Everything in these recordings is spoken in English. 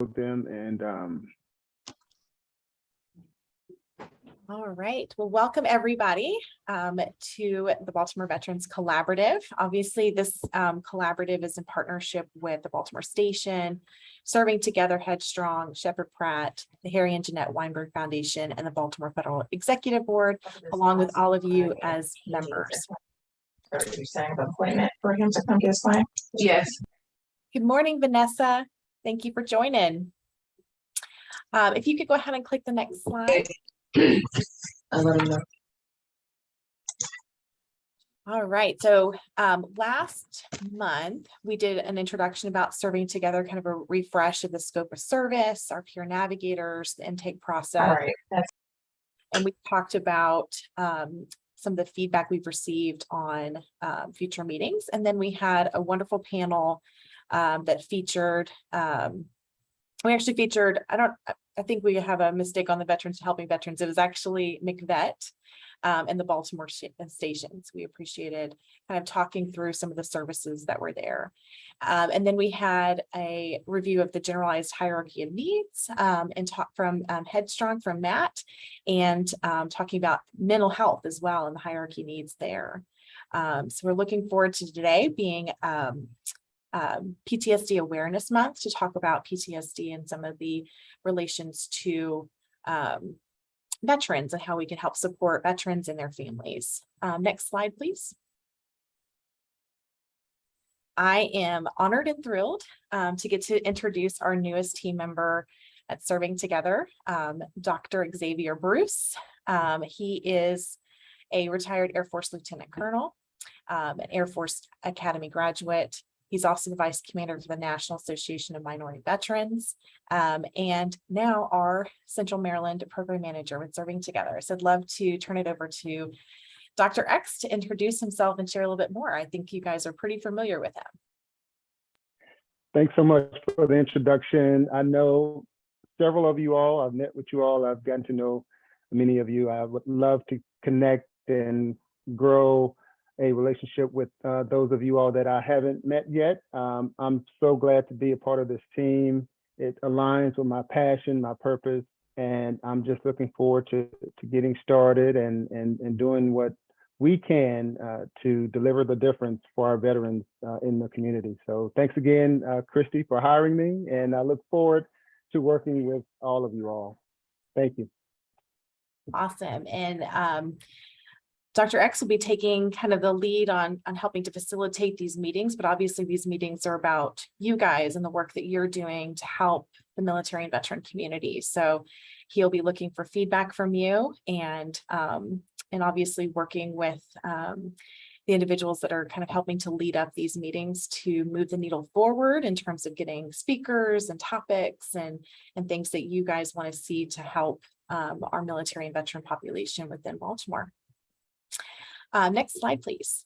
them. And All right. Well, welcome everybody to the Baltimore Veterans Collaborative. Obviously, this collaborative is in partnership with the Baltimore Station, Serving Together, Headstrong, Sheppard Pratt, the Harry and Jeanette Weinberg Foundation, and the Baltimore Federal Executive Board, along with all of you as members. You're saying an appointment for him to come get signed? Yes. Good morning, Vanessa. Thank you for joining. If you could go ahead and click the next slide. I'll let him know. All right. So last month, we did an introduction about serving together, kind of a refresh of the scope of service, our peer navigators, the intake process. All right. And we talked about some of the feedback we've received on future meetings. And then we had a wonderful panel that featured, we actually featured, I think we have a mistake on the Veterans Helping Veterans. It was actually McVet and the Baltimore Stations. We appreciated kind of talking through some of the services that were there. And then we had a review of the generalized hierarchy of needs and talk from Headstrong from Matt, and talking about mental health as well and the hierarchy needs there. So we're looking forward to today being PTSD Awareness Month to talk about PTSD and some of the relations to veterans and how we can help support veterans and their families. Next slide, please. I am honored and thrilled to get to introduce our newest team member at Serving Together, Dr. Xavier Bruce. He is a retired Air Force Lieutenant Colonel, an Air Force Academy graduate. He's also the Vice Commander for the National Association of Minority Veterans, and now our Central Maryland Program Manager with Serving Together. So I'd love to turn it over to Dr. X to introduce himself and share a little bit more. I think you guys are pretty familiar with him. thanks so much for the introduction. I know several of you all. I've met with you all. I've gotten to know many of you. I would love to connect and grow a relationship with those of you all that I haven't met yet. I'm so glad to be a part of this team. It aligns with my passion, my purpose, and I'm just looking forward to getting started and doing what we can to deliver the difference for our veterans in the community. So thanks again, Christy, for hiring me, and I look forward to working with all of you all. Thank you. Awesome. And Dr. X will be taking kind of the lead on helping to facilitate these meetings, but obviously these meetings are about you guys and the work that you're doing to help the military and veteran community. So he'll be looking for feedback from you and obviously working with the individuals that are kind of helping to lead up these meetings to move the needle forward in terms of getting speakers and topics and things that you guys want to see to help our military and veteran population within Baltimore. Next slide, please.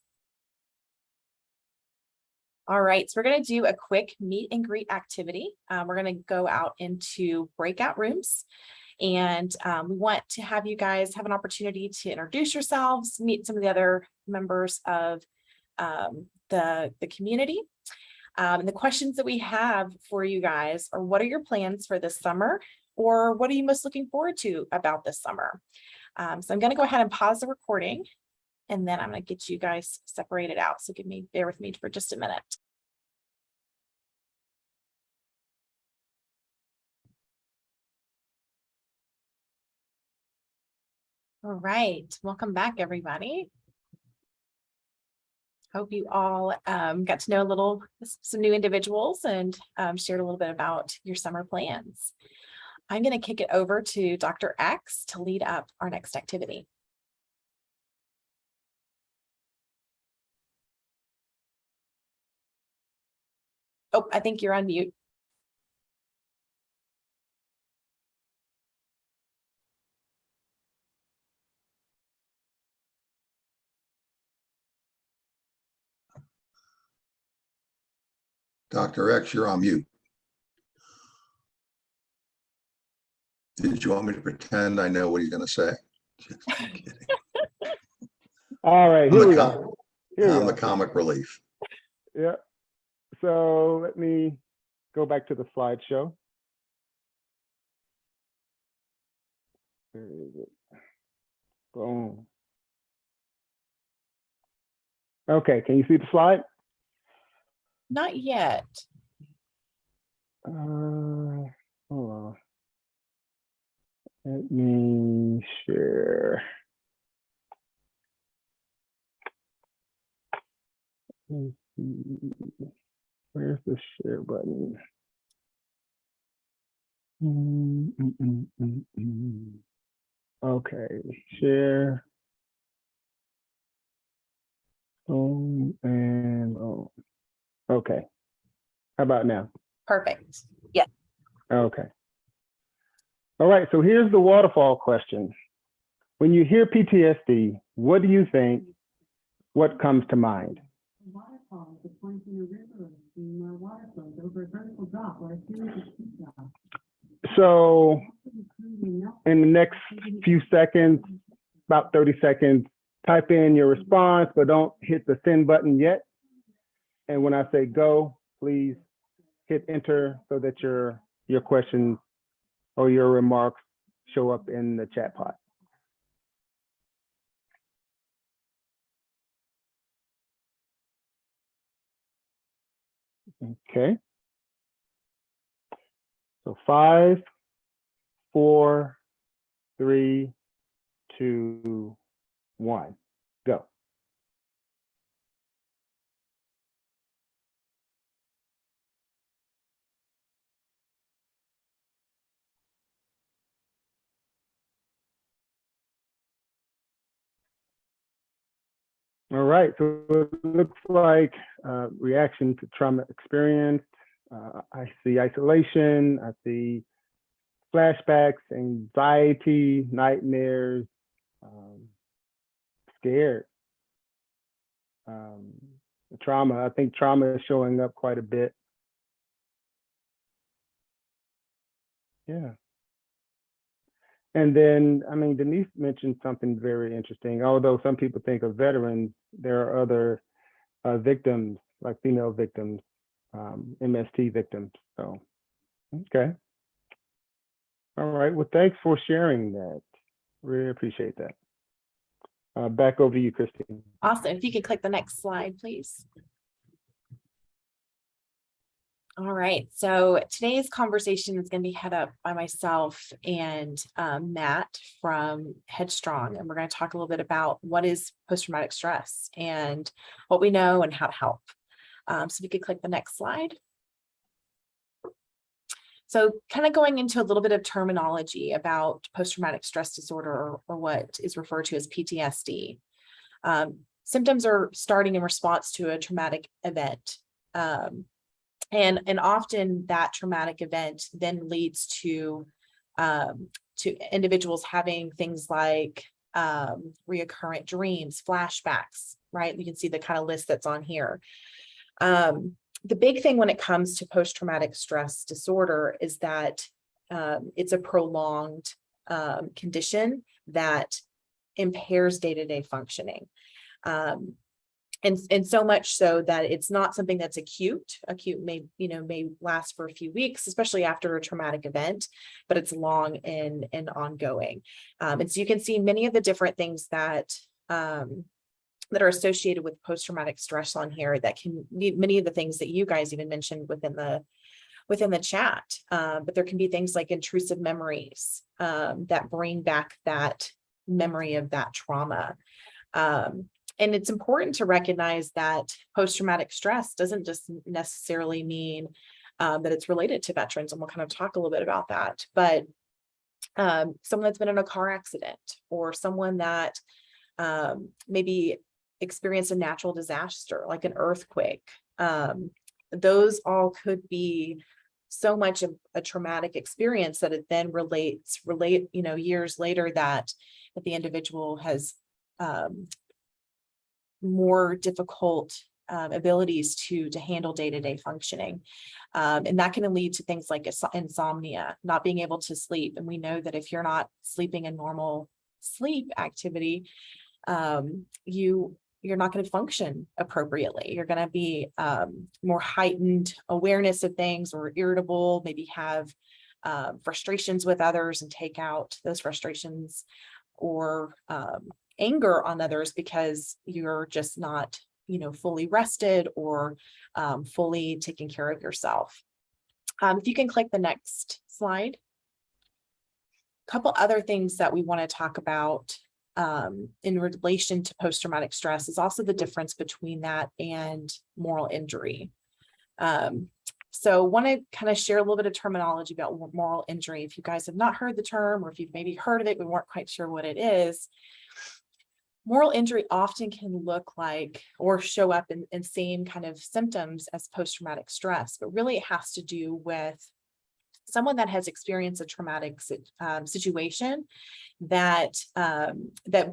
All right, so we're going to do a quick meet and greet activity. We're going to go out into breakout rooms, and we want to have you guys have an opportunity to introduce yourselves, meet some of the other members of the community. And the questions that we have for you guys are, what are your plans for this summer? Or what are you most looking forward to about this summer? So I'm going to go ahead and pause the recording, and then I'm going to get you guys separated out. So bear with me for just a minute. All right, welcome back, everybody. Hope you all got to know some new individuals and shared a little bit about your summer plans. I'm going to kick it over to Dr. X to lead up our next activity. Oh, I think you're on mute. Dr. X, you're on mute. Did you want me to pretend I know what he's going to say? Just kidding. All right, here we are. I'm the comic relief. Yeah. So let me go back to the slideshow. Where is it? Boom. Okay, can you see the slide? Not yet. Hold on. Let me share. Let me see. Where's the share button? Okay, share. And okay. How about now? Perfect. Yeah. Okay. All right, so here's the waterfall question. When you hear PTSD, what do you think? What comes to mind? Waterfall is a point in a river, and water flows over a vertical drop or a series of steep drops. So in the next few seconds, about 30 seconds, type in your response, but don't hit the send button yet. And when I say go, please hit enter so that your questions or your remarks show up in the chat pod. Okay. So 5, 4, 3, 2, 1, go. All right, so it looks like reaction to trauma experienced. I see isolation, I see flashbacks, anxiety, nightmares, scared. Trauma, I think trauma is showing up quite a bit. Yeah. And then, I mean, Denise mentioned something very interesting. Although some people think of veterans, there are other victims, like female victims, MST victims. So, okay. All right, well, thanks for sharing that. Really appreciate that. Back over to you, Christine. Awesome. If you could click the next slide, please. All right, so today's conversation is going to be head up by myself and Matt from Headstrong, and we're going to talk a little bit about what is post-traumatic stress and what we know and how to help. So if you could click the next slide. So kind of going into a little bit of terminology about post-traumatic stress disorder, or what is referred to as PTSD. Symptoms are starting in response to a traumatic event. And often that traumatic event then leads to individuals having things like reoccurrent dreams, flashbacks, right? You can see the kind of list that's on here. The big thing when it comes to post-traumatic stress disorder is that it's a prolonged condition that impairs day-to-day functioning. And so much so that it's not something that's acute. Acute may last for a few weeks, especially after a traumatic event, but it's long and ongoing. And so you can see many of the different things that are associated with post-traumatic stress on here that can be many of the things that you guys even mentioned within the chat. But there can be things like intrusive memories that bring back that memory of that trauma. And it's important to recognize that post-traumatic stress doesn't just necessarily mean that it's related to veterans, and we'll kind of talk a little bit about that. But someone that's been in a car accident, or someone that maybe experienced a natural disaster like an earthquake, those all could be so much of a traumatic experience that it then relate years later that the individual has more difficult abilities to handle day-to-day functioning. And that can lead to things like insomnia, not being able to sleep. And we know that if you're not sleeping a normal sleep activity, you're not going to function appropriately. You're going to be more heightened awareness of things, or irritable, maybe have frustrations with others and take out those frustrations or anger on others because you're just not, fully rested or fully taking care of yourself. If you can click the next slide. A couple other things that we want to talk about in relation to post-traumatic stress is also the difference between that and moral injury. So want to kind of share a little bit of terminology about moral injury. If you guys have not heard the term, or if you've maybe heard of it, we weren't quite sure what it is. Moral injury often can look like or show up in same kind of symptoms as post-traumatic stress, but really it has to do with someone that has experienced a traumatic situation that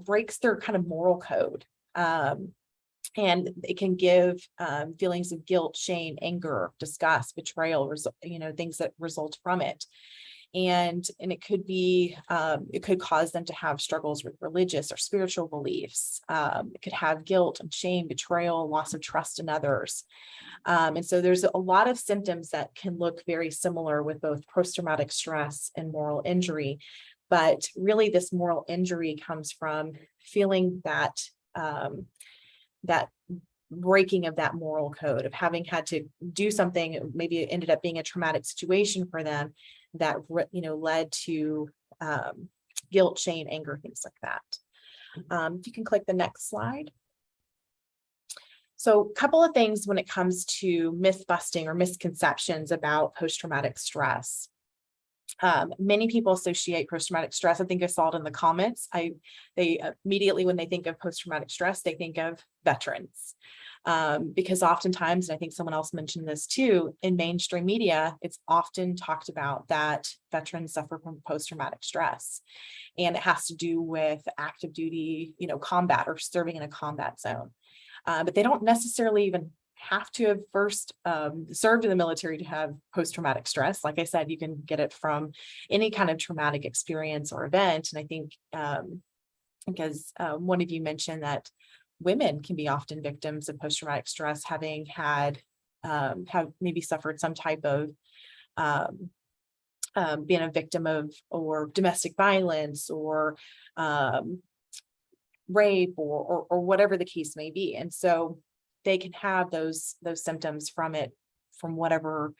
breaks their kind of moral code. And it can give feelings of guilt, shame, anger, disgust, betrayal, things that result from it. And it could be, it could cause them to have struggles with religious or spiritual beliefs. It could have guilt and shame, betrayal, loss of trust in others. And so there's a lot of symptoms that can look very similar with both post-traumatic stress and moral injury. But really this moral injury comes from feeling that, that breaking of that moral code, of having had to do something, maybe it ended up being a traumatic situation for them that, led to guilt, shame, anger, things like that. If you can click the next slide. So a couple of things when it comes to myth busting or misconceptions about post-traumatic stress. Many people associate post-traumatic stress. I think I saw it in the comments. They immediately, when they think of post-traumatic stress, they think of veterans. Because oftentimes, and I think someone else mentioned this too, in mainstream media, it's often talked about that veterans suffer from post-traumatic stress. And it has to do with active duty, combat or serving in a combat zone. But they don't necessarily even have to have first served in the military to have post-traumatic stress. Like I said, you can get it from any kind of traumatic experience or event. And I think because one of you mentioned that women can be often victims of post-traumatic stress, having had have maybe suffered some type of being a victim of or domestic violence or rape or whatever the case may be. And so they can have those symptoms from it, from whatever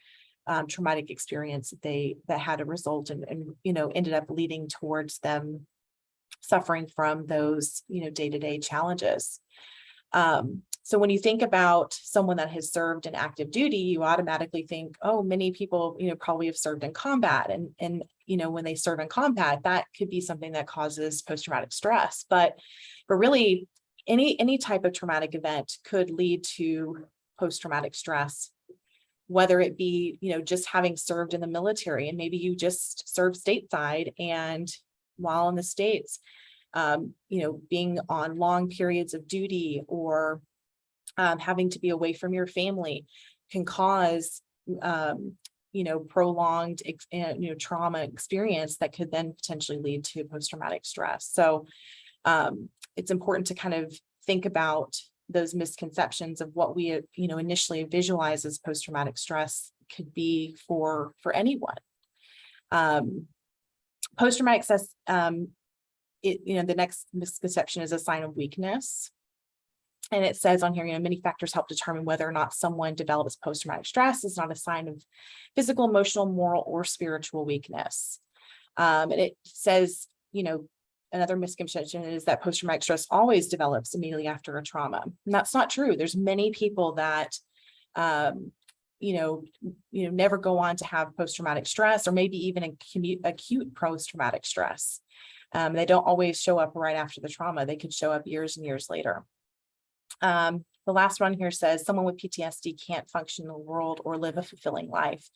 traumatic experience that had a result and ended up leading towards them suffering from those day-to-day challenges. So when you think about someone that has served in active duty, you automatically think, oh, many people probably have served in combat, and when they serve in combat, that could be something that causes post-traumatic stress. But really, any type of traumatic event could lead to post-traumatic stress, whether it be, just having served in the military, and maybe you just served stateside, and while in the States, being on long periods of duty or having to be away from your family can cause, prolonged, trauma experience that could then potentially lead to post-traumatic stress. So it's important to kind of think about those misconceptions of what we, initially visualize as post-traumatic stress could be for anyone. Post-traumatic stress, the next misconception is a sign of weakness. And it says on here, many factors help determine whether or not someone develops post-traumatic stress. Is not a sign of physical, emotional, moral, or spiritual weakness. And it says, another misconception is that post-traumatic stress always develops immediately after a trauma. And that's not true. There's many people that, never go on to have post-traumatic stress, or maybe even acute post-traumatic stress. They don't always show up right after the trauma. They could show up years and years later. The last one here says someone with PTSD can't function in the world or live a fulfilling life.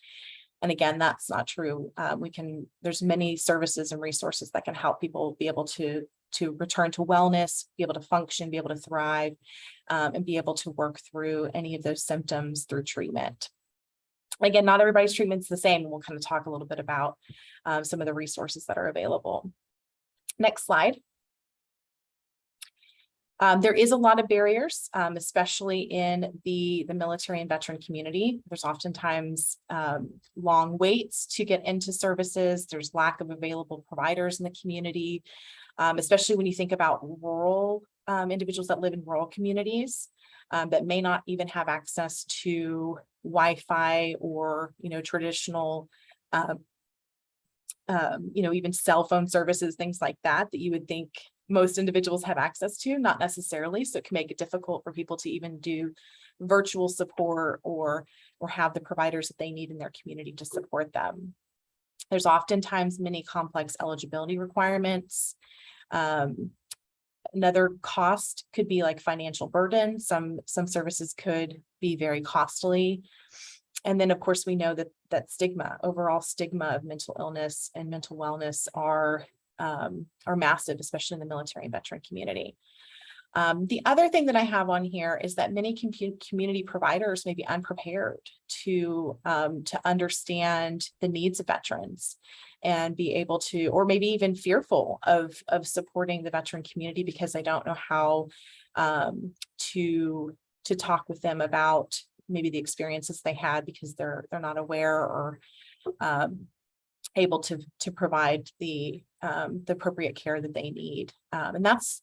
And again, that's not true. There's many services and resources that can help people be able to return to wellness, be able to function, be able to thrive, and be able to work through any of those symptoms through treatment. Again, not everybody's treatment's the same, and we'll kind of talk a little bit about some of the resources that are available. Next slide. There is a lot of barriers, especially in the military and veteran community. There's oftentimes long waits to get into services. There's lack of available providers in the community, especially when you think about rural individuals that live in rural communities that may not even have access to Wi-Fi or, traditional, even cell phone services, things like that you would think most individuals have access to, not necessarily. So it can make it difficult for people to even do virtual support or have the providers that they need in their community to support them. There's oftentimes many complex eligibility requirements. Another cost could be like financial burden. Some services could be very costly. And then, of course, we know that overall stigma of mental illness and mental wellness are massive, especially in the military and veteran community. The other thing that I have on here is that many community providers may be unprepared to understand the needs of veterans and be able to, or maybe even fearful of supporting the veteran community because they don't know how to talk with them about maybe the experiences they had because they're not aware or able to provide the appropriate care that they need. And that's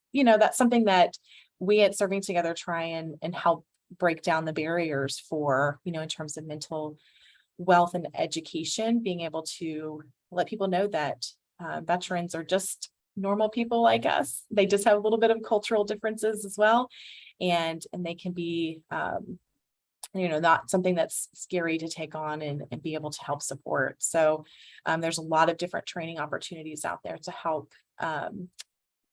something that we at Serving Together try and help break down the barriers for, in terms of mental wealth and education, being able to let people know that veterans are just normal people like us. They just have a little bit of cultural differences as well. And they can be, not something that's scary to take on and be able to help support. So there's a lot of different training opportunities out there to help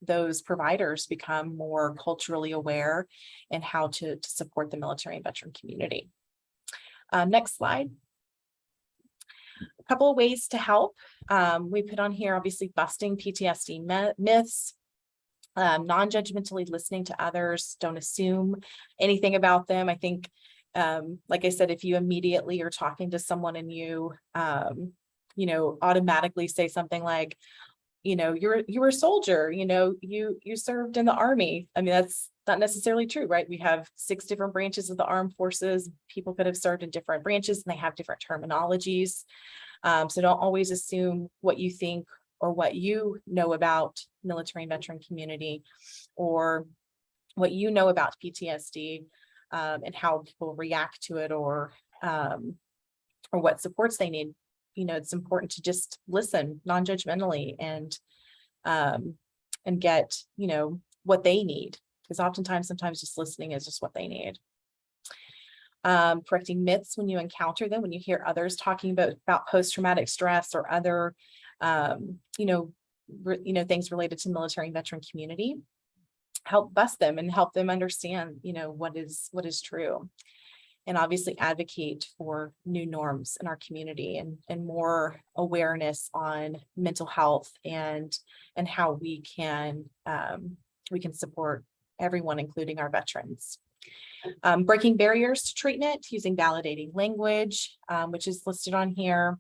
those providers become more culturally aware and how to support the military and veteran community. Next slide. A couple of ways to help. We put on here, obviously, busting PTSD myths. Non-judgmentally listening to others. Don't assume anything about them. I think like I said, if you immediately are talking to someone and you, automatically say something like, you're a soldier, you served in the Army. I mean, that's not necessarily true, right? We have 6 different branches of the armed forces. People could have served in different branches and they have different terminologies. So don't always assume what you think or what you know about military and veteran community or what you know about PTSD. And how people react to it or what supports they need. It's important to just listen non-judgmentally and get, what they need, because sometimes just listening is just what they need. Correcting myths when you encounter them, when you hear others talking about post-traumatic stress or other, things related to military and veteran community. Help bust them and help them understand, what is true, and obviously advocate for new norms in our community and more awareness on mental health and how we can support everyone, including our veterans. Breaking barriers to treatment using validating language, which is listed on here.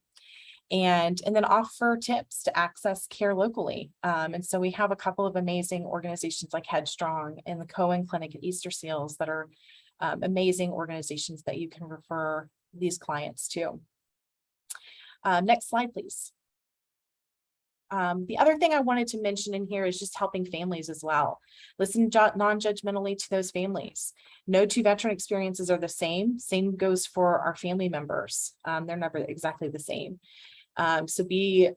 And then offer tips to access care locally. And so we have a couple of amazing organizations like Headstrong and the Cohen Clinic at Easter Seals that are amazing organizations that you can refer these clients to. Next slide, please. The other thing I wanted to mention in here is just helping families as well. Listen non-judgmentally to those families. No 2 veteran experiences are the same. Same goes for our family members. They're never exactly the same. So be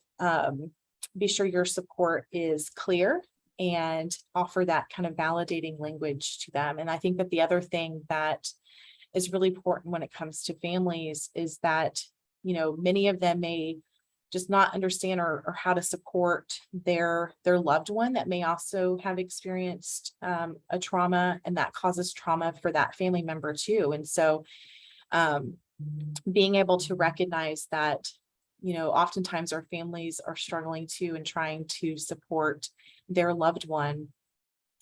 sure your support is clear and offer that kind of validating language to them. And I think that the other thing that is really important when it comes to families is that, many of them may just not understand or how to support their loved one that may also have experienced a trauma, and that causes trauma for that family member too. And so being able to recognize that, oftentimes our families are struggling to and trying to support their loved one,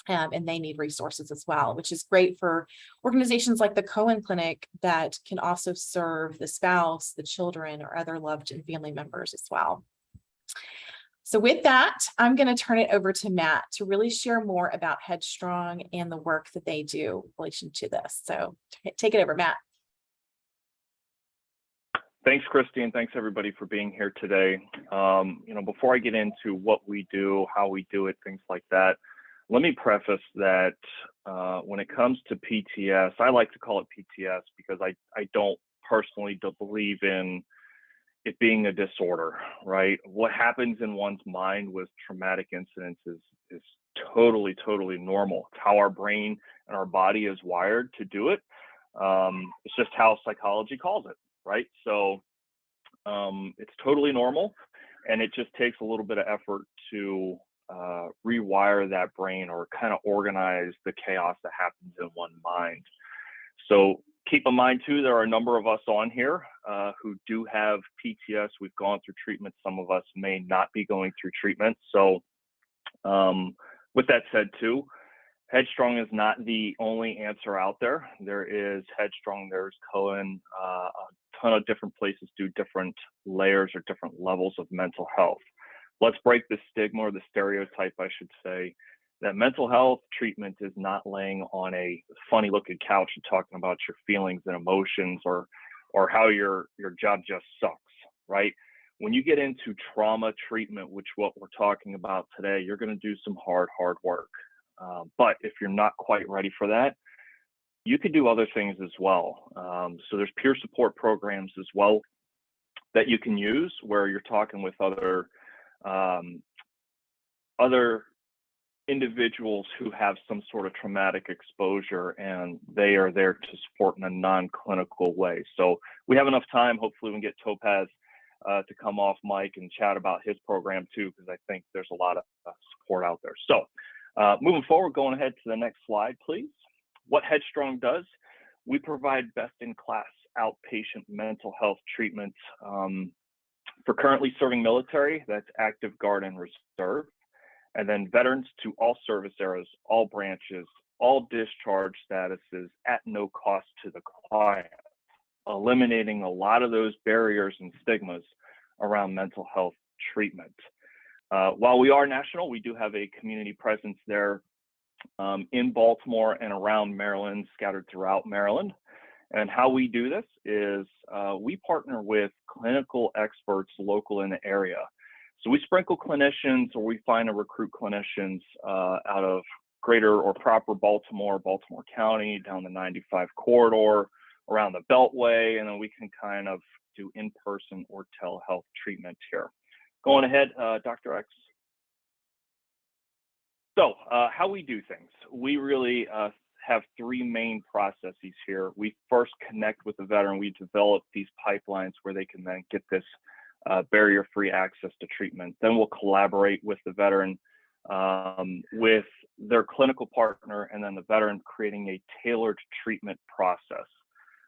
and they need resources as well, which is great for organizations like the Cohen Clinic that can also serve the spouse, the children, or other loved and family members as well. So with that, I'm going to turn it over to Matt to really share more about Headstrong and the work that they do in relation to this. So take it over, Matt. Thanks, Christy, and thanks everybody for being here today. Before I get into what we do, how we do it, things like that, let me preface that when it comes to PTS, I like to call it PTS because I don't personally believe in it being a disorder, right? What happens in one's mind with traumatic incidents is totally, totally normal. It's how our brain and our body is wired to do it. It's just how psychology calls it, right? So it's totally normal, and it just takes a little bit of effort to rewire that brain or kind of organize the chaos that happens in one's mind. So keep in mind too, there are a number of us on here who do have PTS. We've gone through treatment. Some of us may not be going through treatment. So with that said too, Headstrong is not the only answer out there. There is Headstrong, there's Cohen, a ton of different places do different layers or different levels of mental health. Let's break the stigma or the stereotype, I should say, that mental health treatment is not laying on a funny looking couch and talking about your feelings and emotions or how your job just sucks, right? When you get into trauma treatment, which what we're talking about today, you're going to do some hard work. But if you're not quite ready for that, you could do other things as well. So there's peer support programs as well that you can use where you're talking with other individuals who have some sort of traumatic exposure, and they are there to support in a non-clinical way. So we have enough time. Hopefully we can get Topaz to come off mic and chat about his program too, because I think there's a lot of support out there. So moving forward, going ahead to the next slide, please. What Headstrong does, we provide best-in-class outpatient mental health treatment for currently serving military, that's active guard and reserve, and then veterans to all service areas, all branches, all discharge statuses at no cost to the client, eliminating a lot of those barriers and stigmas around mental health treatment. While we are national, we do have a community presence there in Baltimore and around Maryland, scattered throughout Maryland. And how we do this is we partner with clinical experts local in the area. So we sprinkle clinicians, or we find and recruit clinicians out of greater or proper Baltimore County, down the 95 corridor, around the Beltway, and then we can kind of do in-person or telehealth treatment here. Going ahead, Dr. X. So how we do things, we really have three main processes here. We first connect with the veteran. We develop these pipelines where they can then get this barrier-free access to treatment. Then we'll collaborate with the veteran, with their clinical partner, and then the veteran creating a tailored treatment process.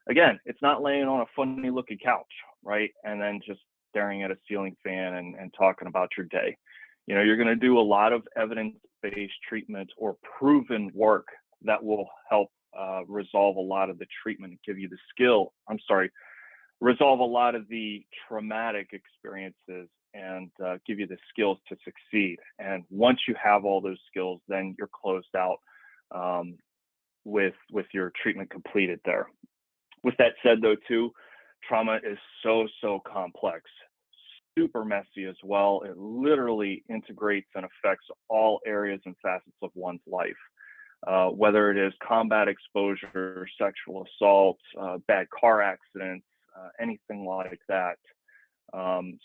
Again, it's not laying on a funny looking couch, right? And then just staring at a ceiling fan and talking about your day. You know, you're going to do a lot of evidence-based treatment or proven work that will help resolve a lot of the treatment, give you the skill, resolve a lot of the traumatic experiences and give you the skills to succeed. And once you have all those skills, then you're closed out with your treatment completed there. With that said though too, trauma is so complex, super messy as well. It literally integrates and affects all areas and facets of one's life. Whether it is combat exposure, sexual assault, bad car accidents, anything like that.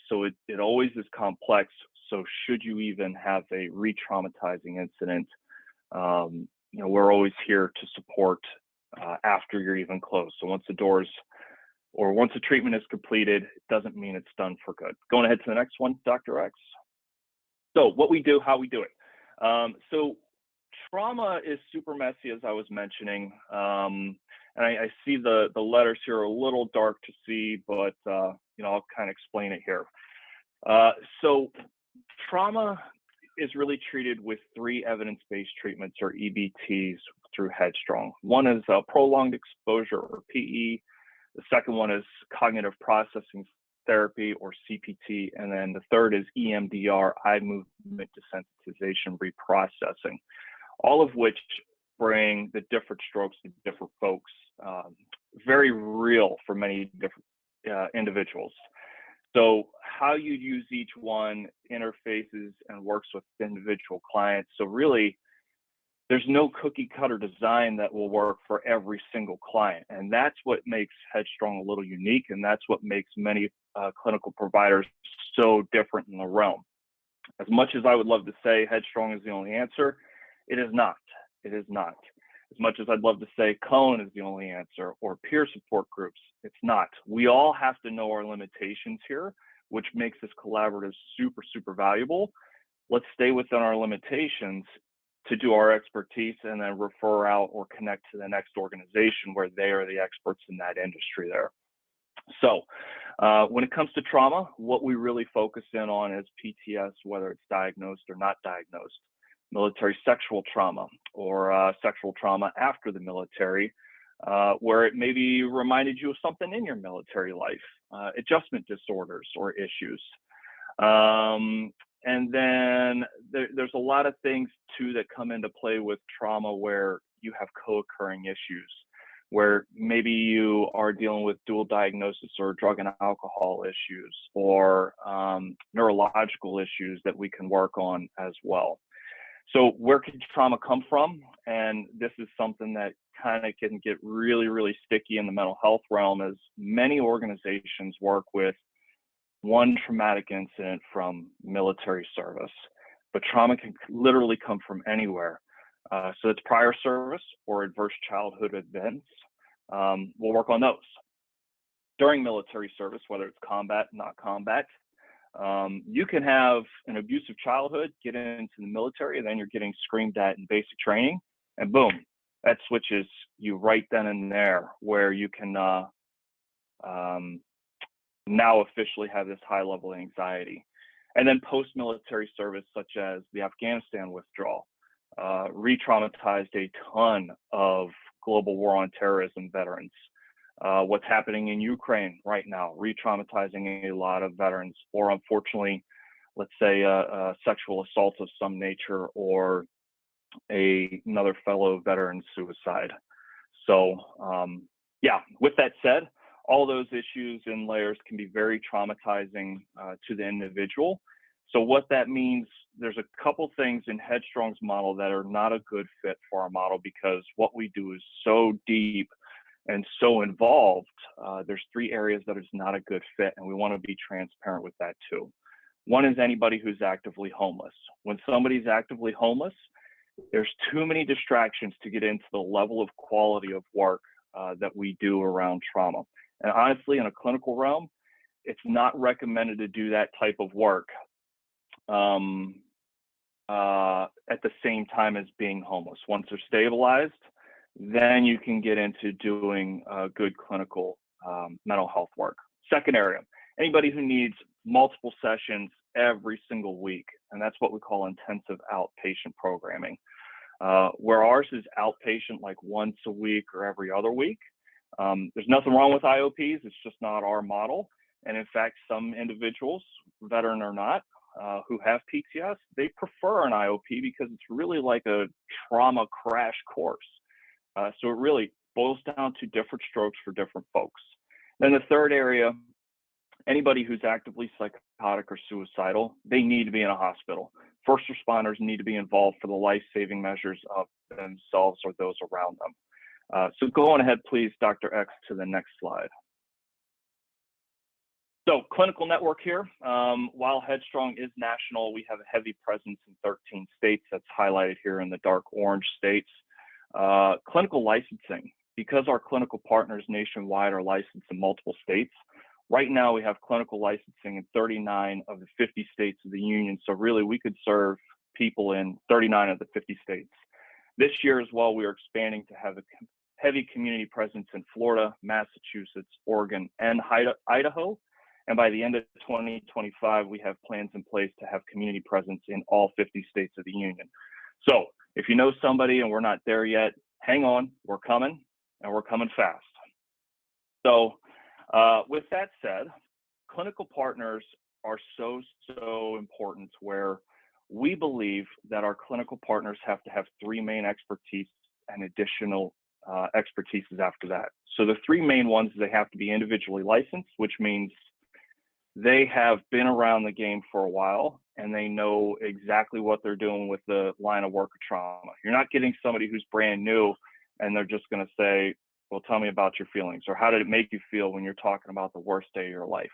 So it always is complex. So should you even have a re-traumatizing incident, you know, we're always here to support after you're even closed. So once the doors or once the treatment is completed, it doesn't mean it's done for good. Going ahead to the next one, Dr. X. So what we do, how we do it. So trauma is super messy, as I was mentioning. And I see the letters here are a little dark to see, but you know, I'll kind of explain it here. So trauma is really treated with 3 evidence-based treatments, or EBTs, through Headstrong. One is prolonged exposure, or PE. The second one is cognitive processing therapy or CPT, and then the third is EMDR, eye movement desensitization reprocessing, all of which bring the different strokes to different folks, very real for many different individuals. So how you use each one interfaces and works with individual clients. So really, there's no cookie cutter design that will work for every single client. And that's what makes Headstrong a little unique. And that's what makes many clinical providers so different in the realm. As much as I would love to say Headstrong is the only answer, it is not. It is not. As much as I'd love to say Cone is the only answer or peer support groups, it's not. We all have to know our limitations here, which makes this collaborative super, super valuable. Let's stay within our limitations to do our expertise and then refer out or connect to the next organization where they are the experts in that industry there. So when it comes to trauma, what we really focus in on is PTS, whether it's diagnosed or not diagnosed, military sexual trauma or sexual trauma after the military, where it maybe reminded you of something in your military life, adjustment disorders or issues. And then there's a lot of things too that come into play with trauma where you have co-occurring issues, where maybe you are dealing with dual diagnosis or drug and alcohol issues or neurological issues that we can work on as well. So where can trauma come from? And this is something that kind of can get really, really sticky in the mental health realm, as many organizations work with one traumatic incident from military service, but trauma can literally come from anywhere. So it's prior service or adverse childhood events. We'll work on those. During military service, whether it's combat, not combat, you can have an abusive childhood, get into the military, and then you're getting screamed at in basic training, and boom, that switches you right then and there, where you can now officially have this high level of anxiety. And then post-military service, such as the Afghanistan withdrawal, re-traumatized a ton of global war on terrorism veterans. What's happening in Ukraine right now, re-traumatizing a lot of veterans, or unfortunately, let's say sexual assault of some nature, or another fellow veteran suicide. So yeah, with that said, all those issues and layers can be very traumatizing to the individual. So what that means, there's a couple things in Headstrong's model that are not a good fit for our model, because what we do is so deep and so involved. There's three areas that is not a good fit, and we want to be transparent with that too. One is anybody who's actively homeless. When somebody's actively homeless, there's too many distractions to get into the level of quality of work that we do around trauma. And honestly, in a clinical realm, it's not recommended to do that type of work at the same time as being homeless. Once they're stabilized, then you can get into doing good clinical mental health work. Second area, anybody who needs multiple sessions every single week, and that's what we call intensive outpatient programming, where ours is outpatient like once a week or every other week. There's nothing wrong with IOPs, it's just not our model. And in fact, some individuals, veteran or not, who have PTS, they prefer an IOP because it's really like a trauma crash course. So it really boils down to different strokes for different folks. Then the third area, anybody who's actively psychotic or suicidal, they need to be in a hospital. First responders need to be involved for the life-saving measures of themselves or those around them. So go on ahead, please, Dr. X, to the next slide. So clinical network here. While Headstrong is national, we have a heavy presence in 13 states. That's highlighted here in the dark orange states. Clinical licensing, because our clinical partners nationwide are licensed in multiple states. Right now, we have clinical licensing in 39 of the 50 states of the union. So really, we could serve people in 39 of the 50 states. This year as well, we are expanding to have a heavy community presence in Florida, Massachusetts, Oregon, and Idaho. And by the end of 2025, we have plans in place to have community presence in all 50 states of the union. So if you know somebody and we're not there yet, hang on, we're coming, and we're coming fast. So with that said, clinical partners are so important, where we believe that our clinical partners have to have three main expertise and additional expertises after that. So the three main ones, they have to be individually licensed, which means they have been around the game for a while and they know exactly what they're doing with the line of work of trauma. You're not getting somebody who's brand new and they're just going to say, well, tell me about your feelings, or how did it make you feel when you're talking about the worst day of your life?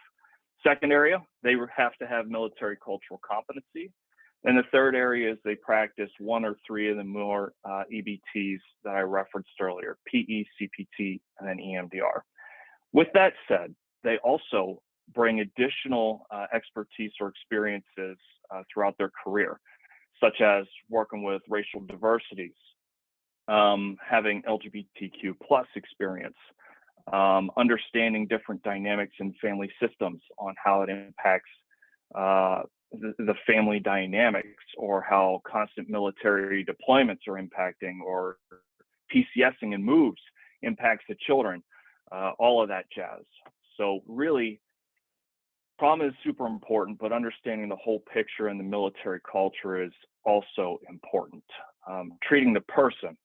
Second area, they have to have military cultural competency. And the third area is they practice one or three of the more EBTs that I referenced earlier, PE, CPT, and then EMDR. With that said, they also bring additional expertise or experiences throughout their career, such as working with racial diversities, having LGBTQ plus experience, understanding different dynamics in family systems on how it impacts the family dynamics, or how constant military deployments are impacting, or PCSing and moves impacts the children, all of that jazz. So really, trauma is super important, but understanding the whole picture and the military culture is also important. Treating the person,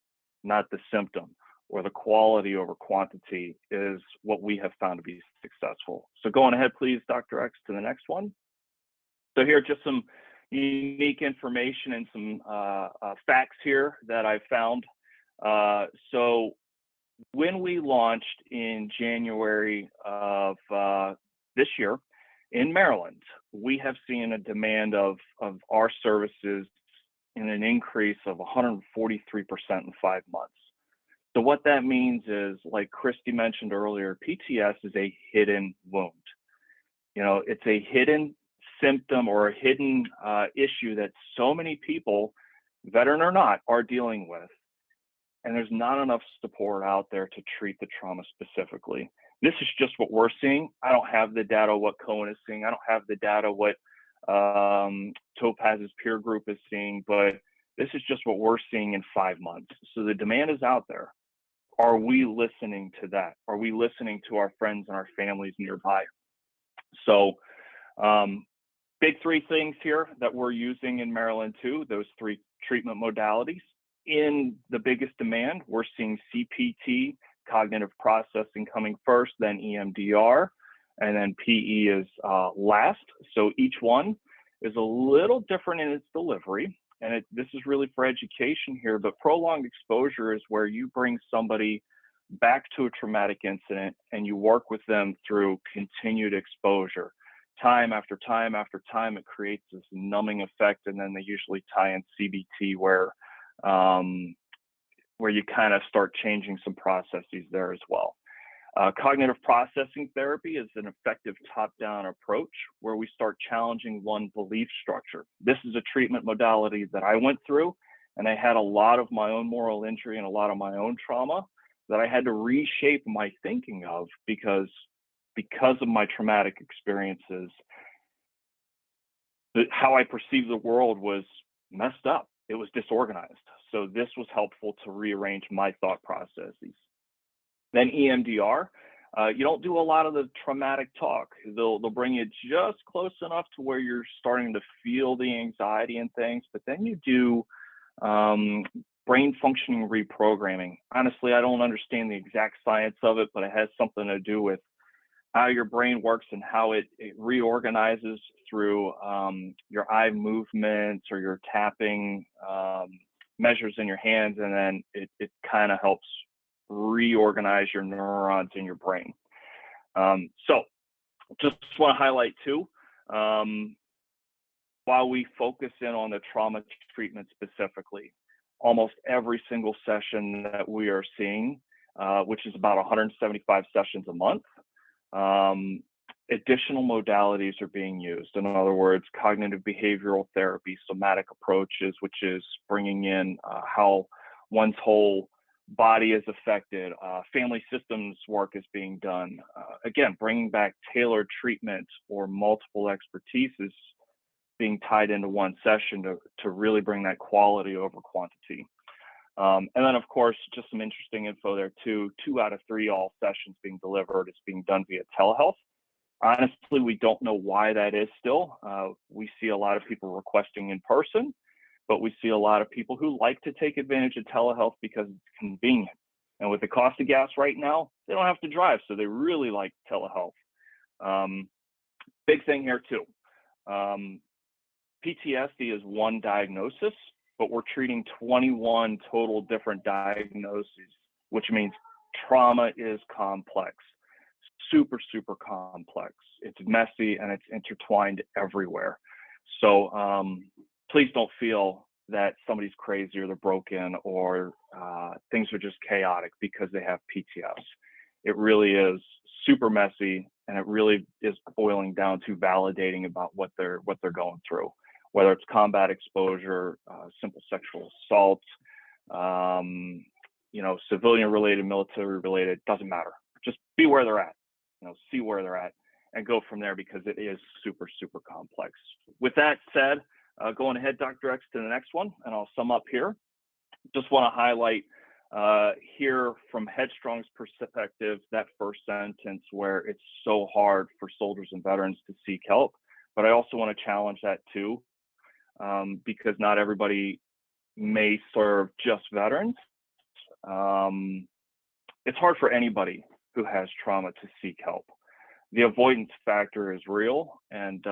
not the symptom, or the quality over quantity, is what we have found to be successful. So going ahead, please, Dr. X, to the next one. So here are just some unique information and some facts here that I found. So when we launched in January of this year in Maryland, we have seen a demand of our services in an increase of 143% in 5 months. So what that means is, like Christy mentioned earlier, PTS is a hidden wound. You know, it's a hidden symptom or a hidden issue that so many people, veteran or not, are dealing with. And there's not enough support out there to treat the trauma specifically. This is just what we're seeing. I don't have the data what Cohen is seeing. I don't have the data what Topaz's peer group is seeing, but this is just what we're seeing in 5 months. So the demand is out there. Are we listening to that? Are we listening to our friends and our families nearby? So big three things here that we're using in Maryland too, those three treatment modalities. In the biggest demand, we're seeing CPT, cognitive processing, coming first, then EMDR, and then PE is last. So each one is a little different in its delivery. And this is really for education here, but prolonged exposure is where you bring somebody back to a traumatic incident and you work with them through continued exposure. Time after time after time, it creates this numbing effect, and then they usually tie in CBT where you kind of start changing some processes there as well. Cognitive processing therapy is an effective top-down approach where we start challenging one belief structure. This is a treatment modality that I went through, and I had a lot of my own moral injury and a lot of my own trauma that I had to reshape my thinking of because of my traumatic experiences. How I perceived the world was messed up. It was disorganized. So this was helpful to rearrange my thought processes. Then EMDR, you don't do a lot of the traumatic talk. They'll bring you just close enough to where you're starting to feel the anxiety and things, but then you do brain functioning reprogramming. Honestly, I don't understand the exact science of it, but it has something to do with how your brain works and how it reorganizes through your eye movements or your tapping measures in your hands, and then it kind of helps reorganize your neurons in your brain. So just want to highlight too, while we focus in on the trauma treatment specifically, almost every single session that we are seeing, which is about 175 sessions a month, additional modalities are being used. In other words, cognitive behavioral therapy, somatic approaches, which is bringing in how one's whole body is affected. Family systems work is being done. Again, bringing back tailored treatment or multiple expertises being tied into one session to really bring that quality over quantity. And then, of course, just some interesting info there too. 2 out of 3 all sessions being delivered is being done via telehealth. Honestly, we don't know why that is still. We see a lot of people requesting in person, but we see a lot of people who like to take advantage of telehealth because it's convenient. And with the cost of gas right now, they don't have to drive, so they really like telehealth. Big thing here too. PTSD is one diagnosis, but we're treating 21 total different diagnoses, which means trauma is complex, super, super complex. It's messy and it's intertwined everywhere. So please don't feel that somebody's crazy or they're broken or things are just chaotic because they have PTS. It really is super messy, and it really is boiling down to validating about what they're going through, whether it's combat exposure, simple sexual assault, civilian related, military related, doesn't matter. Just be where they're at, see where they're at and go from there, because it is super, super complex. With that said, going ahead, Dr. X, to the next one, and I'll sum up here. Just want to highlight here from Headstrong's perspective, that first sentence where it's so hard for soldiers and veterans to seek help. But I also want to challenge that too, because not everybody may serve just veterans. It's hard for anybody who has trauma to seek help. The avoidance factor is real, and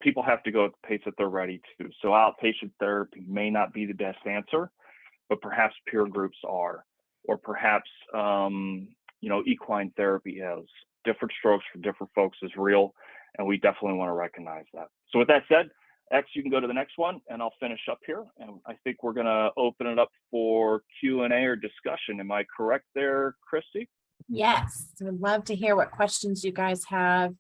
people have to go at the pace that they're ready to. So outpatient therapy may not be the best answer, but perhaps peer groups are, or perhaps equine therapy is. Different strokes for different folks is real, and we definitely want to recognize that. So with that said, X, you can go to the next one, and I'll finish up here. And I think we're going to open it up for Q&A or discussion. Am I correct there, Christy? Yes, we'd love to hear what questions you guys have.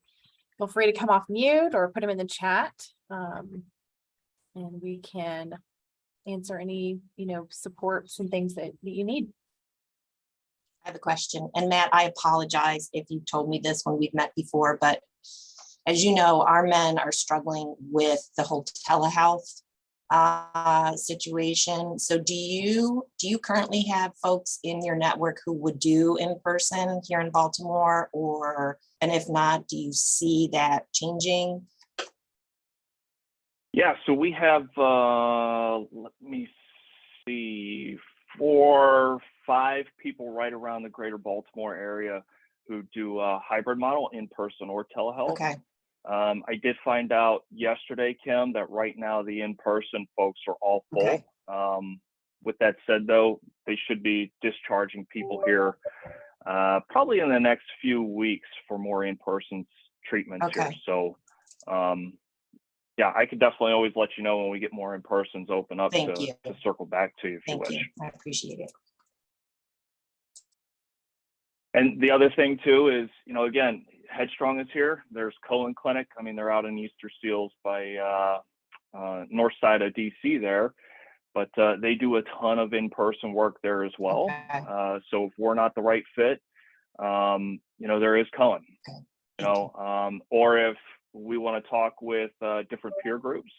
Feel free to come off mute or put them in the chat, and we can answer any, supports and things that you need. I have a question. And Matt, I apologize if you told me this when we've met before, but as you know, our men are struggling with the whole telehealth situation. So do you currently have folks in your network who would do in person here in Baltimore, and if not, do you see that changing? Yeah, so we have, let me see, 4, 5 people right around the greater Baltimore area who do a hybrid model, in person or telehealth. Okay. I did find out yesterday, Kim, that right now the in-person folks are all full. Okay. With that said, though, they should be discharging people here probably in the next few weeks for more in-person treatments here. So, yeah, I could definitely always let you know when we get more in-persons open up to circle back to you if you wish. Thank you. I appreciate it. And the other thing too is, again, Headstrong is here. There's Cohen Clinic. I mean, they're out in Easter Seals by north side of DC there, but they do a ton of in-person work there as well. Okay. So if we're not the right fit, there is Cohen. Okay. Or if we want to talk with different peer groups,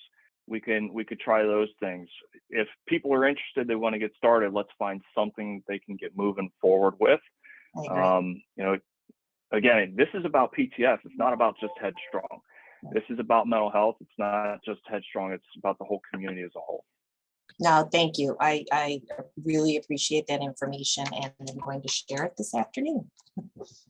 we could try those things. If people are interested, they want to get started, let's find something they can get moving forward with. Again, this is about PTS. It's not about just Headstrong. This is about mental health. It's not just Headstrong. It's about the whole community as a whole. No, thank you. I really appreciate that information, and I'm going to share it this afternoon.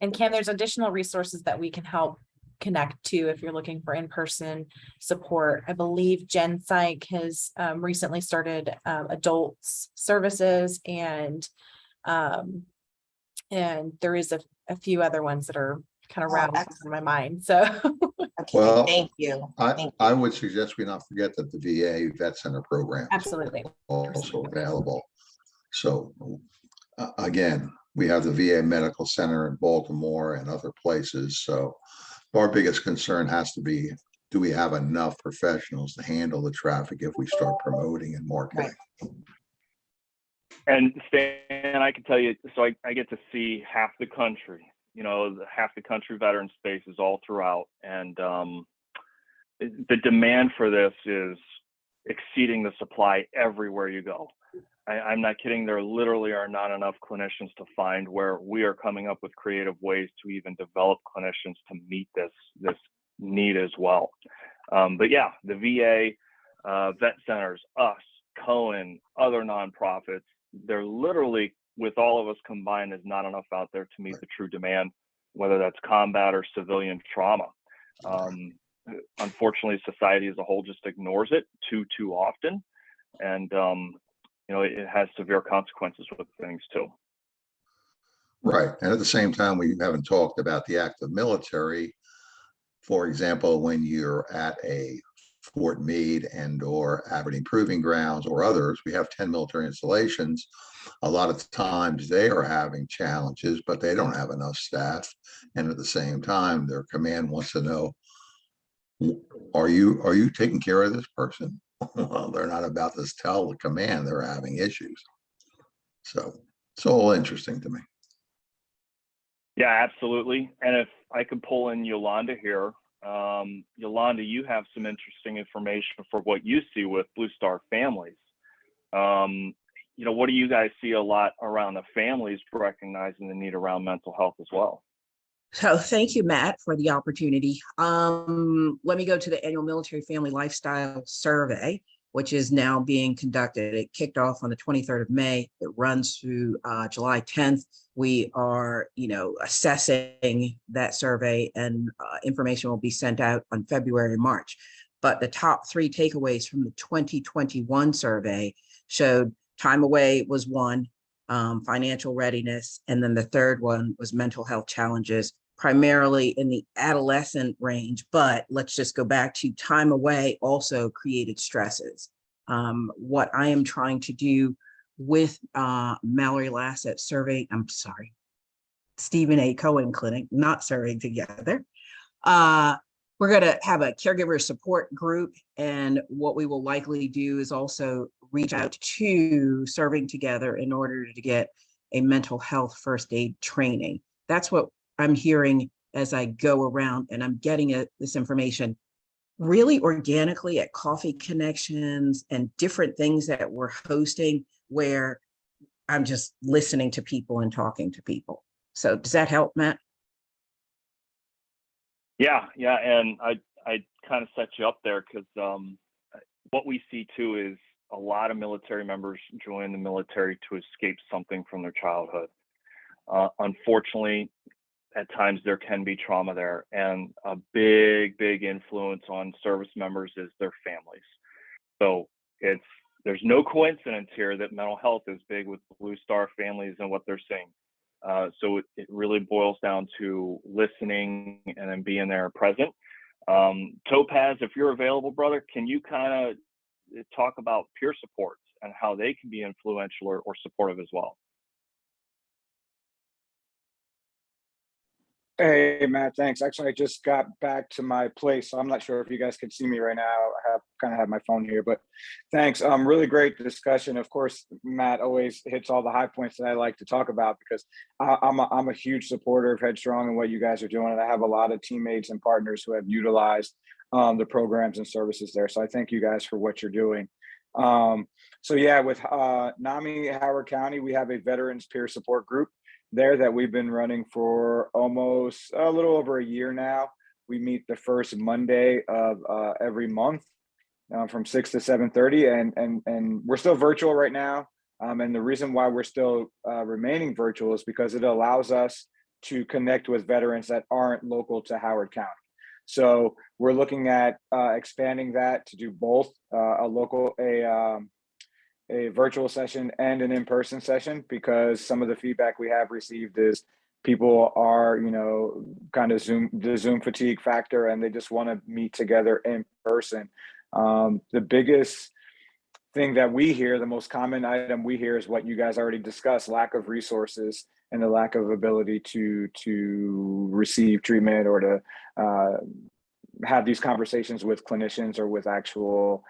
And Kim, there's additional resources that we can help connect to if you're looking for in-person support. I believe Gen Psych has recently started adults services, and there is a few other ones that are kind of rattling through my mind. So okay, Well, thank you. I would suggest we not forget that the VA Vet Center program absolutely is also available. So again, we have the VA Medical Center in Baltimore and other places. So our biggest concern has to be, do we have enough professionals to handle the traffic if we start promoting and marketing? Right. And Stan, I can tell you, so I get to see half the country, half the country veteran spaces all throughout. And the demand for this is exceeding the supply everywhere you go. I'm not kidding. There literally are not enough clinicians to find, where we are coming up with creative ways to even develop clinicians to meet this need as well. But yeah, the VA, vet centers, us, Cohen, other nonprofits, they're literally, with all of us combined, is not enough out there to meet the true demand, whether that's combat or civilian trauma. Unfortunately, society as a whole just ignores it too often. And, it has severe consequences with things too. Right. And at the same time, we haven't talked about the active military. For example, when you're at a Fort Meade and or Aberdeen Proving Grounds or others, we have 10 military installations. A lot of times they are having challenges, but they don't have enough staff. And at the same time, their command wants to know, are you taking care of this person? Well, they're not about to tell the command they're having issues. So it's all interesting to me. Yeah, absolutely. And if I could pull in Yolanda here, Yolanda, you have some interesting information for what you see with Blue Star families. What do you guys see a lot around the families recognizing the need around mental health as well? So thank you, Matt, for the opportunity. Let me go to the annual Military Family Lifestyle Survey, which is now being conducted. It kicked off on the 23rd of May. It runs through July 10th. We are, assessing that survey, and information will be sent out on February and March. But the top 3 takeaways from the 2021 survey showed time away was one, financial readiness, and then the third one was mental health challenges, primarily in the adolescent range. But let's just go back to time away also created stresses. What I am trying to do with Mallory Lassett Stephen A. Cohen Clinic, not Serving Together. We're going to have a caregiver support group, and what we will likely do is also reach out to Serving Together in order to get a mental health first aid training. That's what I'm hearing as I go around, and I'm getting this information really organically at coffee connections and different things that we're hosting, where I'm just listening to people and talking to people. So does that help, Matt? Yeah. And I kind of set you up there because what we see too is a lot of military members join the military to escape something from their childhood. Unfortunately, at times there can be trauma there, and a big influence on service members is their families. So there's no coincidence here that mental health is big with Blue Star families and what they're seeing. So it really boils down to listening and then being there present. Topaz, if you're available, brother, can you kind of talk about peer supports and how they can be influential or supportive as well? Hey, Matt, thanks. Actually, I just got back to my place, so I'm not sure if you guys can see me right now. I have my phone here, but thanks. Really great discussion. Of course, Matt always hits all the high points that I like to talk about, because I'm a huge supporter of Headstrong and what you guys are doing, and I have a lot of teammates and partners who have utilized the programs and services there. So I thank you guys for what you're doing. So yeah, with NAMI Howard County, we have a veterans peer support group there that we've been running for almost a little over a year now. We meet the first Monday of every month from 6 to 7:30, and we're still virtual right now. And the reason why we're still remaining virtual is because it allows us to connect with veterans that aren't local to Howard County. So we're looking at expanding that to do both a virtual session and an in-person session, because some of the feedback we have received is people are, kind of the Zoom fatigue factor, and they just want to meet together in person. The biggest thing that we hear, the most common item we hear, is what you guys already discussed: lack of resources and the lack of ability to receive treatment or to have these conversations with clinicians or with actual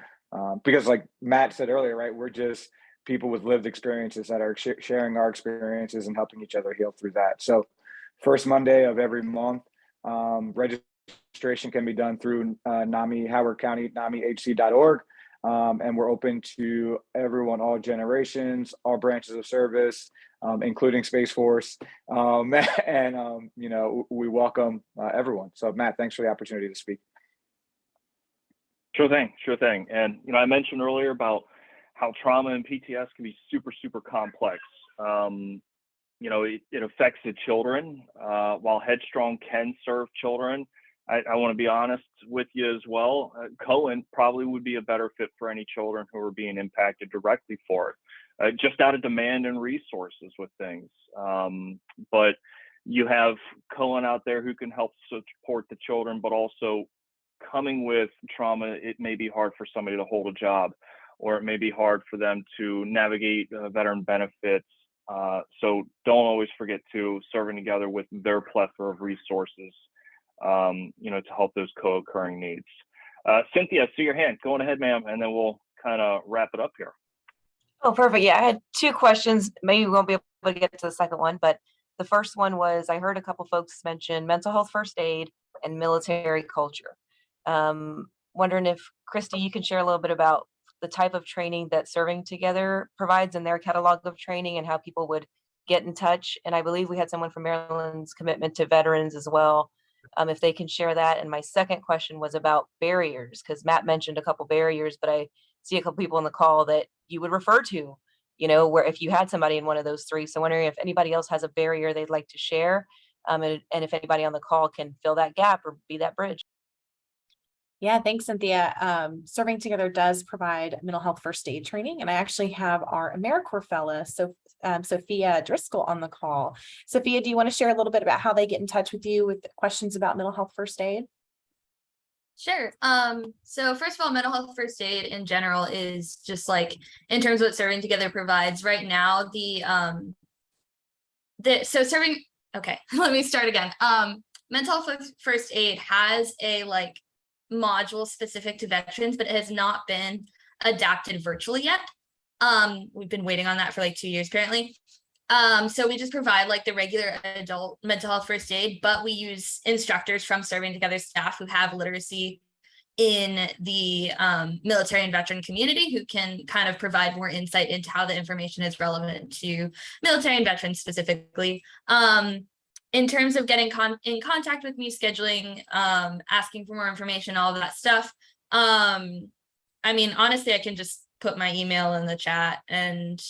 because, like Matt said earlier, right, we're just people with lived experiences that are sharing our experiences and helping each other heal through that. So first Monday of every month, registration can be done through NAMI Howard County, NAMIHC.org. And we're open to everyone, all generations, all branches of service, including Space Force. You know, we welcome everyone. So Matt, thanks for the opportunity to speak. Sure thing, sure thing. And, you know, I mentioned earlier about how trauma and PTS can be super, super complex. You know, it affects the children. While Headstrong can serve children, I want to be honest with you as well. Cohen probably would be a better fit for any children who are being impacted directly for it, just out of demand and resources with things. But you have Cohen out there who can help support the children, but also coming with trauma, it may be hard for somebody to hold a job, or it may be hard for them to navigate veteran benefits. So don't always forget to serving together with their plethora of resources, you know, to help those co-occurring needs. Cynthia, see your hand. Go on ahead, ma'am, and then we'll kind of wrap it up here. Oh, perfect. Yeah, I had two questions. Maybe we won't be able to get to the second one, but the first one was I heard a couple folks mention mental health first aid and military culture. Wondering if, Christy, you can share a little bit about the type of training that Serving Together provides in their catalog of training and how people would get in touch. And I believe we had someone from Maryland's commitment to veterans as well, if they can share that. And my second question was about barriers, because Matt mentioned a couple barriers, but I see a couple people on the call that you would refer to, you know, where if you had somebody in one of those three. So wondering if anybody else has a barrier they'd like to share, and if anybody on the call can fill that gap or be that bridge. Yeah, thanks, Cynthia. Serving Together does provide mental health first aid training, and I actually have our AmeriCorps fellow, Sophia Driscoll, on the call. Sophia, do you want to share a little bit about how they get in touch with you with questions about mental health first aid? Sure. So first of all, mental health first aid in general is just like in terms of what Serving Together provides right now. Okay, let me start again. Mental health first aid has a like module specific to veterans, but it has not been adapted virtually yet. We've been waiting on that for like 2 years apparently. So we just provide like the regular adult mental health first aid, but we use instructors from Serving Together staff who have literacy in the military and veteran community, who can kind of provide more insight into how the information is relevant to military and veterans specifically. In terms of getting in contact with me, scheduling, asking for more information, all of that stuff. I mean, honestly, I can just put my email in the chat, and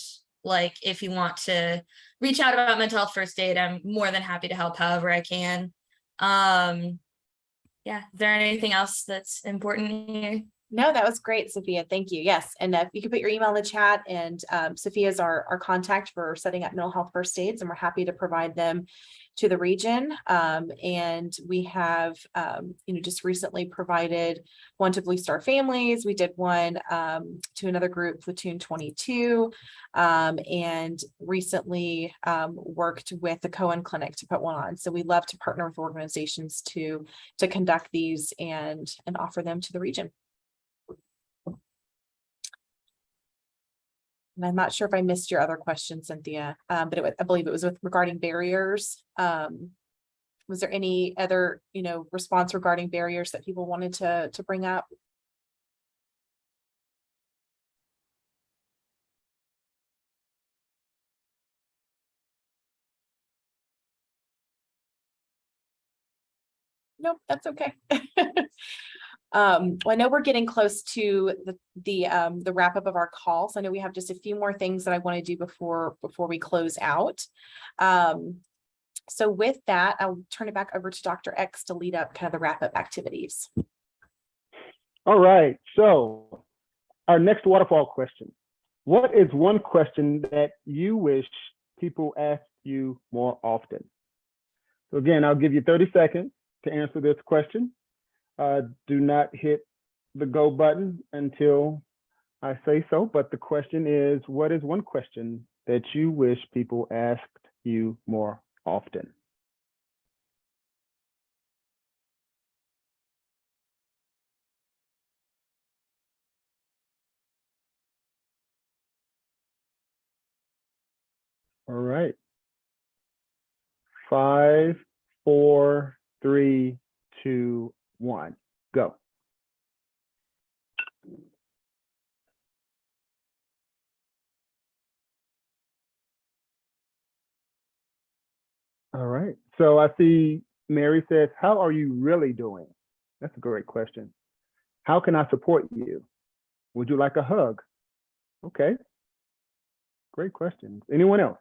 like, if you want to reach out about mental health first aid, I'm more than happy to help however I can. Yeah, is there anything else that's important here? No, that was great, Sophia. Thank you. Yes. And you can put your email in the chat, and Sophia is our contact for setting up mental health first aids, and we're happy to provide them to the region. And we have, you know, just recently provided one to Blue Star Families. We did one to another group, Platoon 22, and recently worked with the Cohen Clinic to put one on. So we love to partner with organizations to conduct these and offer them to the region. And I'm not sure if I missed your other question, Cynthia, but I believe it was regarding barriers. Was there any other, you know, response regarding barriers that people wanted to bring up? Nope, that's okay. Well, I know we're getting close to the wrap up of our call. So I know we have just a few more things that I want to do before we close out. So with that, I'll turn it back over to Dr. X to lead up kind of the wrap up activities. All right. So our next waterfall question. What is one question that you wish people ask you more often? So again, I'll give you 30 seconds to answer this question. Do not hit the go button until I say so, but the question is, what is one question that you wish people asked you more often? All right. 5, 4, 3, 2, 1, go. All right. So I see Mary says, how are you really doing? That's a great question. How can I support you? Would you like a hug? Okay. Great question. Anyone else?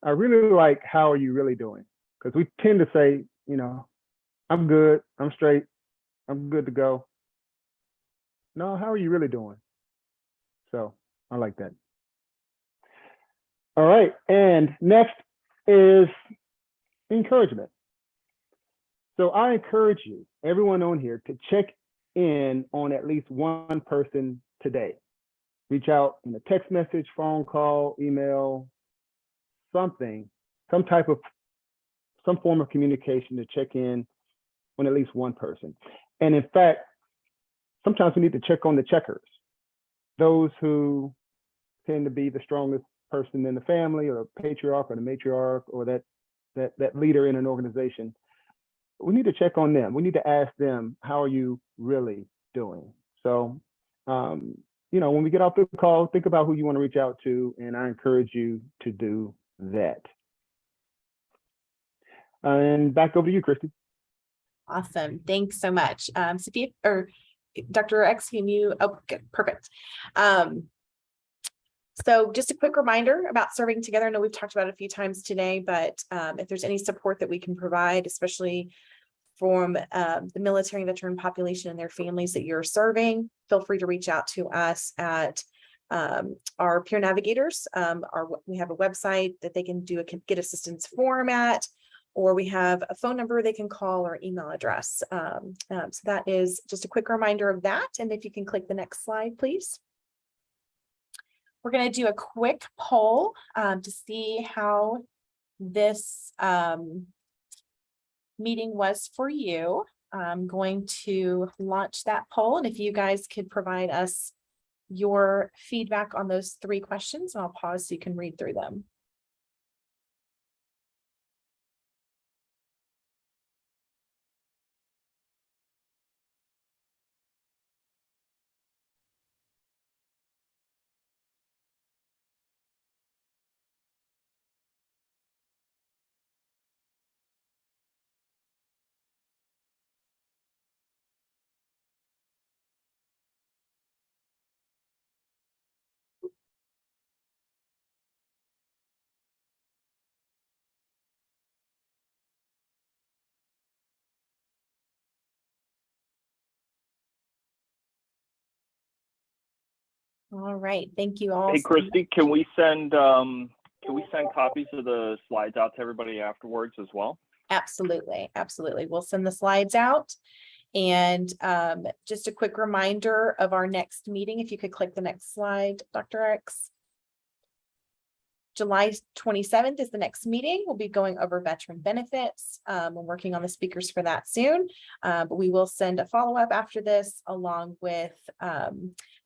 I really like, how are you really doing? Because we tend to say, I'm good, I'm straight, I'm good to go. No, how are you really doing? So I like that. All right, and next is encouragement. So I encourage you, everyone on here, to check in on at least one person today. Reach out in a text message, phone call, email, something, some form of communication to check in on at least one person. And in fact, sometimes we need to check on the checkers, those who tend to be the strongest person in the family, or the patriarch or the matriarch, or that leader in an organization. We need to check on them. We need to ask them, how are you really doing? So, when we get off the call, think about who you want to reach out to, and I encourage you to do that. And back over to you, Christy. Awesome. Thanks so much. Sophia or Dr. X, can you, oh, good, perfect. So just a quick reminder about Serving Together. I know we've talked about it a few times today, but if there's any support that we can provide, especially from the military veteran population and their families that you're serving, feel free to reach out to us at our peer navigators. We have a website that they can do a get assistance form at, or we have a phone number they can call, or email address. So that is just a quick reminder of that. And if you can click the next slide, please. We're going to do a quick poll to see how this meeting was for you. I'm going to launch that poll, and if you guys could provide us your feedback on those 3 questions, and I'll pause so you can read through them. All right, thank you all. Hey, Christy, can we send copies of the slides out to everybody afterwards as well? Absolutely, absolutely. We'll send the slides out. And just a quick reminder of our next meeting, if you could click the next slide, Dr. X. July 27th is the next meeting. We'll be going over veteran benefits. We're working on the speakers for that soon, but we will send a follow-up after this along with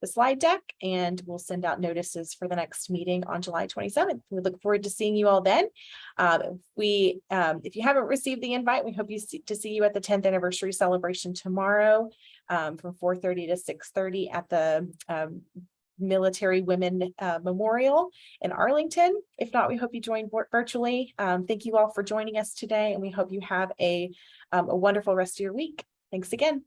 the slide deck, and we'll send out notices for the next meeting on July 27th. We look forward to seeing you all then. If you haven't received the invite, we hope to see you at the 10th anniversary celebration tomorrow from 4:30 to 6:30 at the Military Women Memorial in Arlington. If not, we hope you join virtually. Thank you all for joining us today, and we hope you have a wonderful rest of your week. Thanks again.